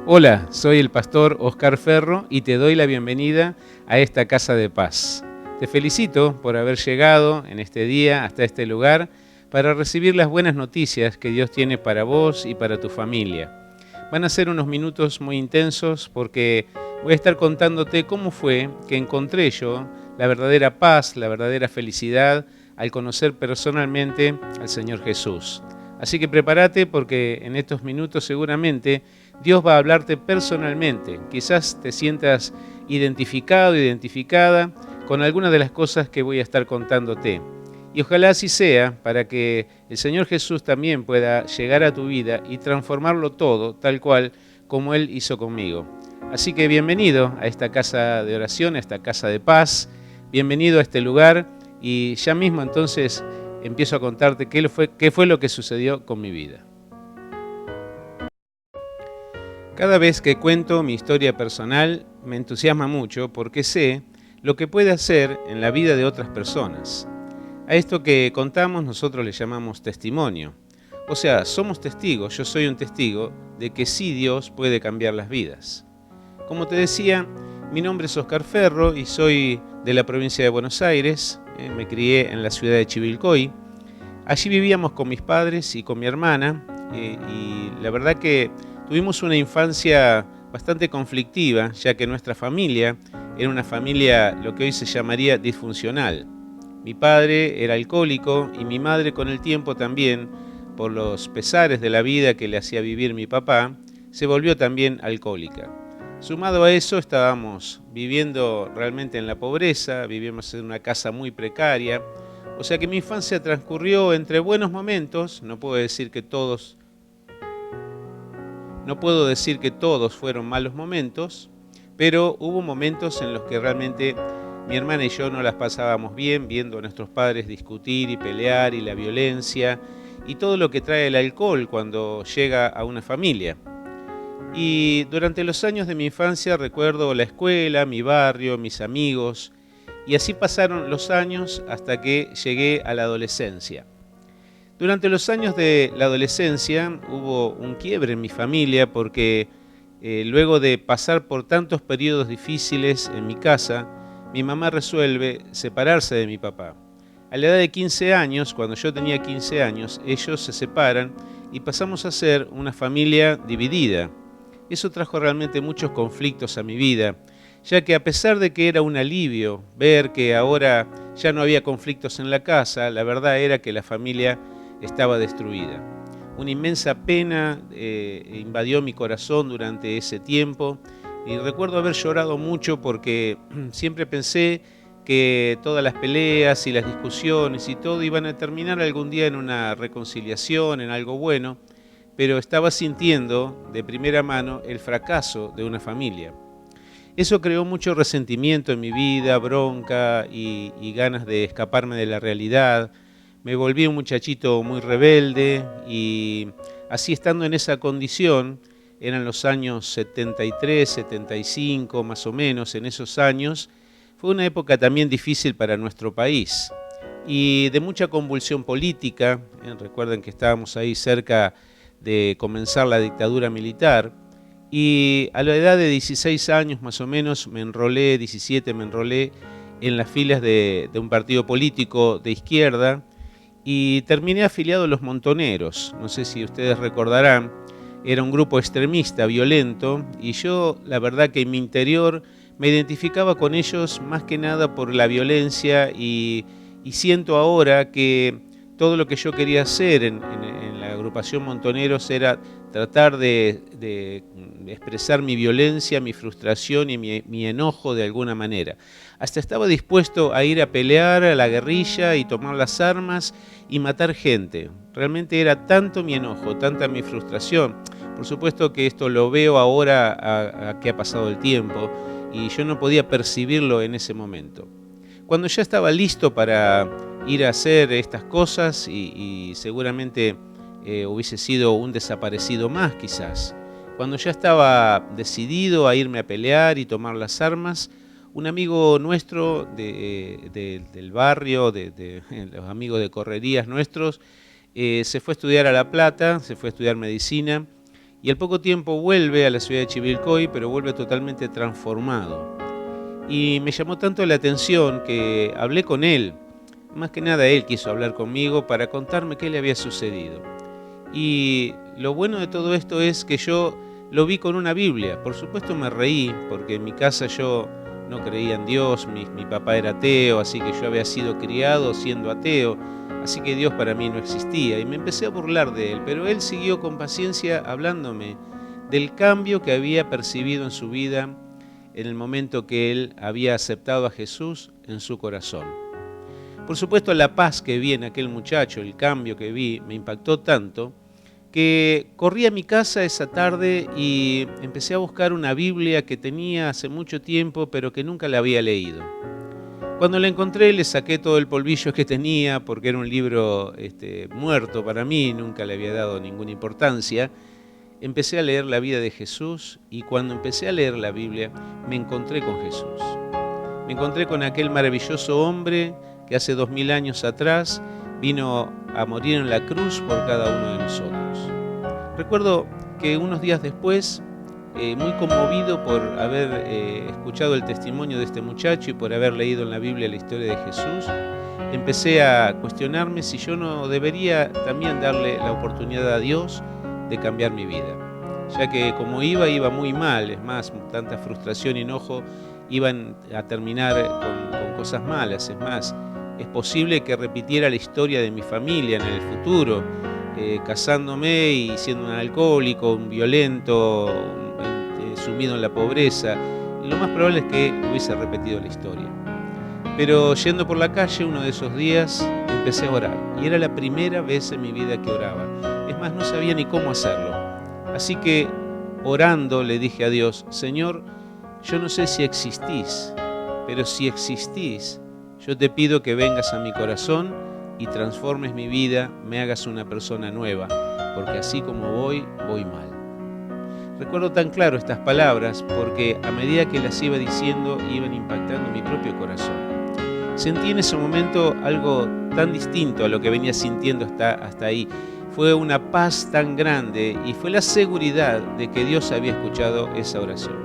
Hola, soy el pastor Oscar Ferro y te doy la bienvenida a esta casa de paz. Te felicito por haber llegado en este día hasta este lugar para recibir las buenas noticias que Dios tiene para vos y para tu familia. Van a ser unos minutos muy intensos porque voy a estar contándote cómo fue que encontré yo la verdadera paz, la verdadera felicidad al conocer personalmente al Señor Jesús. Así que prepárate porque en estos minutos seguramente Dios va a hablarte personalmente. Quizás te sientas identificado, identificada con algunas de las cosas que voy a estar contándote. Y ojalá así sea para que el Señor Jesús también pueda llegar a tu vida y transformarlo todo tal cual como Él hizo conmigo. Así que bienvenido a esta casa de oración, a esta casa de paz. Bienvenido a este lugar y ya mismo entonces empiezo a contarte qué fue lo que sucedió con mi vida. Cada vez que cuento mi historia personal me entusiasma mucho porque sé lo que puede hacer en la vida de otras personas. A esto que contamos nosotros le llamamos testimonio. O sea, somos testigos, yo soy un testigo de que sí Dios puede cambiar las vidas. Como te decía, mi nombre es Oscar Ferro y soy de la provincia de Buenos Aires. Me crié en la ciudad de Chivilcoy. Allí vivíamos con mis padres y con mi hermana y la verdad que tuvimos una infancia bastante conflictiva, ya que nuestra familia era una familia lo que hoy se llamaría disfuncional. Mi padre era alcohólico y mi madre con el tiempo también, por los pesares de la vida que le hacía vivir mi papá, se volvió también alcohólica. Sumado a eso estábamos viviendo realmente en la pobreza, vivíamos en una casa muy precaria, o sea que mi infancia transcurrió entre buenos momentos, no puedo decir que todos fueron malos momentos, pero hubo momentos en los que realmente mi hermana y yo no las pasábamos bien, viendo a nuestros padres discutir y pelear y la violencia y todo lo que trae el alcohol cuando llega a una familia. Y durante los años de mi infancia recuerdo la escuela, mi barrio, mis amigos, y así pasaron los años hasta que llegué a la adolescencia. Durante los años de la adolescencia hubo un quiebre en mi familia porque luego de pasar por tantos periodos difíciles en mi casa, mi mamá resuelve separarse de mi papá. A la edad de 15 años, cuando yo tenía 15 años, ellos se separan y pasamos a ser una familia dividida. Eso trajo realmente muchos conflictos a mi vida, ya que a pesar de que era un alivio ver que ahora ya no había conflictos en la casa, la verdad era que la familia estaba destruida. Una inmensa pena invadió mi corazón durante ese tiempo y recuerdo haber llorado mucho porque siempre pensé que todas las peleas y las discusiones y todo iban a terminar algún día en una reconciliación, en algo bueno, pero estaba sintiendo de primera mano el fracaso de una familia. Eso creó mucho resentimiento en mi vida, bronca y ganas de escaparme de la realidad. Me volví un muchachito muy rebelde y así estando en esa condición, eran los años 73, 75 más o menos, en esos años, fue una época también difícil para nuestro país y de mucha convulsión política. Recuerden que estábamos ahí cerca de comenzar la dictadura militar y a la edad de 16 años más o menos, 17 me enrolé en las filas de un partido político de izquierda y terminé afiliado a los Montoneros. No sé si ustedes recordarán, era un grupo extremista, violento, y yo la verdad que en mi interior me identificaba con ellos más que nada por la violencia y siento ahora que todo lo que yo quería hacer en la agrupación Montoneros era tratar de expresar mi violencia, mi frustración y mi enojo de alguna manera. Hasta estaba dispuesto a ir a pelear a la guerrilla y tomar las armas y matar gente. Realmente era tanto mi enojo, tanta mi frustración. Por supuesto que esto lo veo ahora a que ha pasado el tiempo y yo no podía percibirlo en ese momento. Cuando ya estaba listo para ir a hacer estas cosas y seguramente hubiese sido un desaparecido más quizás, cuando ya estaba decidido a irme a pelear y tomar las armas, un amigo nuestro del barrio, de los amigos de correrías nuestros, se fue a estudiar a La Plata, se fue a estudiar medicina Y al poco tiempo vuelve a la ciudad de Chivilcoy, pero vuelve totalmente transformado. Y me llamó tanto la atención que hablé con él. Más que nada él quiso hablar conmigo para contarme qué le había sucedido. Y lo bueno de todo esto es que yo lo vi con una Biblia. Por supuesto me reí, porque en mi casa yo no creía en Dios, mi papá era ateo, así que yo había sido criado siendo ateo, así que Dios para mí no existía. Y me empecé a burlar de él, pero él siguió con paciencia hablándome del cambio que había percibido en su vida en el momento que él había aceptado a Jesús en su corazón. Por supuesto, la paz que vi en aquel muchacho, el cambio que vi, me impactó tanto que corrí a mi casa esa tarde y empecé a buscar una Biblia que tenía hace mucho tiempo, pero que nunca la había leído. Cuando la encontré, le saqué todo el polvillo que tenía, porque era un libro muerto para mí, nunca le había dado ninguna importancia. Empecé a leer la vida de Jesús y cuando empecé a leer la Biblia, me encontré con Jesús. Me encontré con aquel maravilloso hombre que hace 2000 años atrás vino a morir en la cruz por cada uno de nosotros. Recuerdo que unos días después, muy conmovido por haber escuchado el testimonio de este muchacho y por haber leído en la Biblia la historia de Jesús, empecé a cuestionarme si yo no debería también darle la oportunidad a Dios de cambiar mi vida, ya que como iba muy mal, es más, tanta frustración y enojo iban a terminar con cosas malas, es más, es posible que repitiera la historia de mi familia en el futuro, casándome y siendo un alcohólico, un violento, sumido en la pobreza. Lo más probable es que hubiese repetido la historia. Pero yendo por la calle uno de esos días empecé a orar y era la primera vez en mi vida que oraba. Es más, no sabía ni cómo hacerlo. Así que orando le dije a Dios: Señor, yo no sé si existís, pero si existís, yo te pido que vengas a mi corazón y transformes mi vida, me hagas una persona nueva, porque así como voy mal. Recuerdo tan claro estas palabras porque a medida que las iba diciendo iban impactando mi propio corazón. Sentí en ese momento algo tan distinto a lo que venía sintiendo hasta ahí. Fue una paz tan grande y fue la seguridad de que Dios había escuchado esa oración.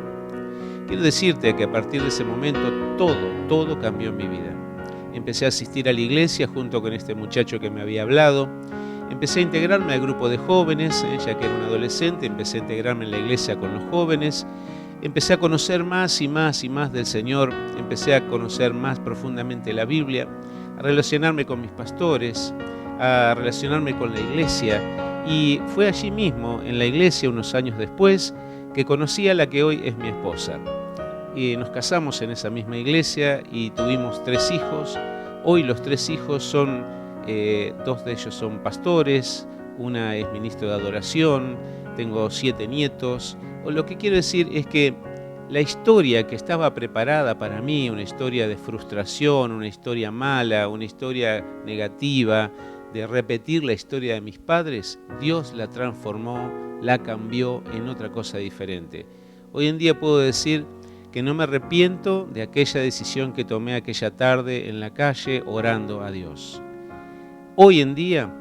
Quiero decirte que a partir de ese momento todo cambió en mi vida. Empecé a asistir a la iglesia junto con este muchacho que me había hablado. Empecé a integrarme al grupo de jóvenes, ya que era un adolescente, empecé a integrarme en la iglesia con los jóvenes. Empecé a conocer más y más del Señor, empecé a conocer más profundamente la Biblia, a relacionarme con mis pastores, a relacionarme con la iglesia. Y fue allí mismo, en la iglesia, unos años después, que conocí a la que hoy es mi esposa. Y nos casamos en esa misma iglesia y tuvimos 3 hijos. Hoy los 3 hijos son, 2 de ellos son pastores, una es ministro de adoración, tengo 7 nietos. Lo que quiero decir es que la historia que estaba preparada para mí, una historia de frustración, una historia mala, una historia negativa, de repetir la historia de mis padres, Dios la transformó, la cambió en otra cosa diferente. Hoy en día puedo decir que no me arrepiento de aquella decisión que tomé aquella tarde en la calle orando a Dios. Hoy en día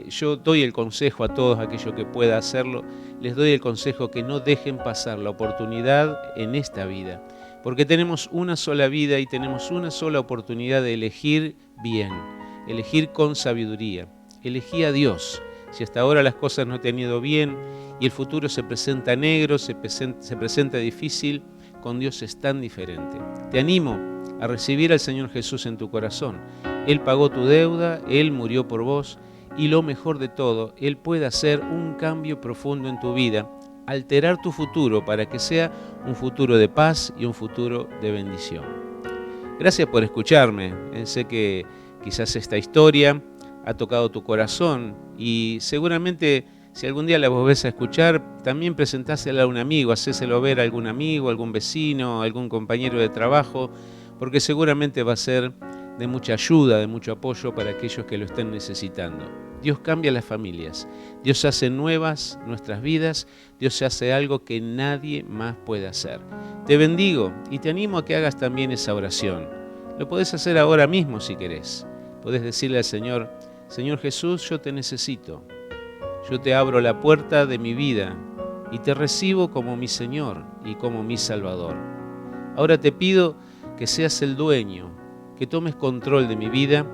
yo doy el consejo a todos aquellos que puedan hacerlo, les doy el consejo que no dejen pasar la oportunidad en esta vida, porque tenemos una sola vida y tenemos una sola oportunidad de elegir bien, elegir con sabiduría, elegí a Dios. Si hasta ahora las cosas no te han ido bien y el futuro se presenta negro, se presenta difícil, con Dios es tan diferente. Te animo a recibir al Señor Jesús en tu corazón. Él pagó tu deuda, Él murió por vos y lo mejor de todo, Él puede hacer un cambio profundo en tu vida, alterar tu futuro para que sea un futuro de paz y un futuro de bendición. Gracias por escucharme. Sé que quizás esta historia ha tocado tu corazón y seguramente si algún día la volvés a escuchar, también presentásela a un amigo, hacéselo ver a algún amigo, algún vecino, algún compañero de trabajo, porque seguramente va a ser de mucha ayuda, de mucho apoyo para aquellos que lo estén necesitando. Dios cambia las familias, Dios hace nuevas nuestras vidas, Dios hace algo que nadie más puede hacer. Te bendigo y te animo a que hagas también esa oración. Lo podés hacer ahora mismo si querés. Podés decirle al Señor: Señor Jesús, yo te necesito. Yo te abro la puerta de mi vida y te recibo como mi Señor y como mi Salvador. Ahora te pido que seas el dueño, que tomes control de mi vida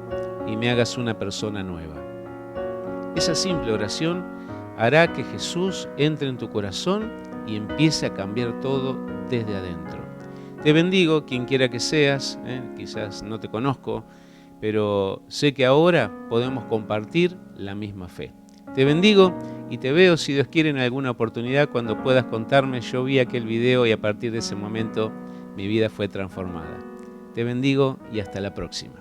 y me hagas una persona nueva. Esa simple oración hará que Jesús entre en tu corazón y empiece a cambiar todo desde adentro. Te bendigo, quien quiera que seas, quizás no te conozco, pero sé que ahora podemos compartir la misma fe. Te bendigo y te veo, si Dios quiere, en alguna oportunidad cuando puedas contarme: yo vi aquel video y a partir de ese momento mi vida fue transformada. Te bendigo y hasta la próxima.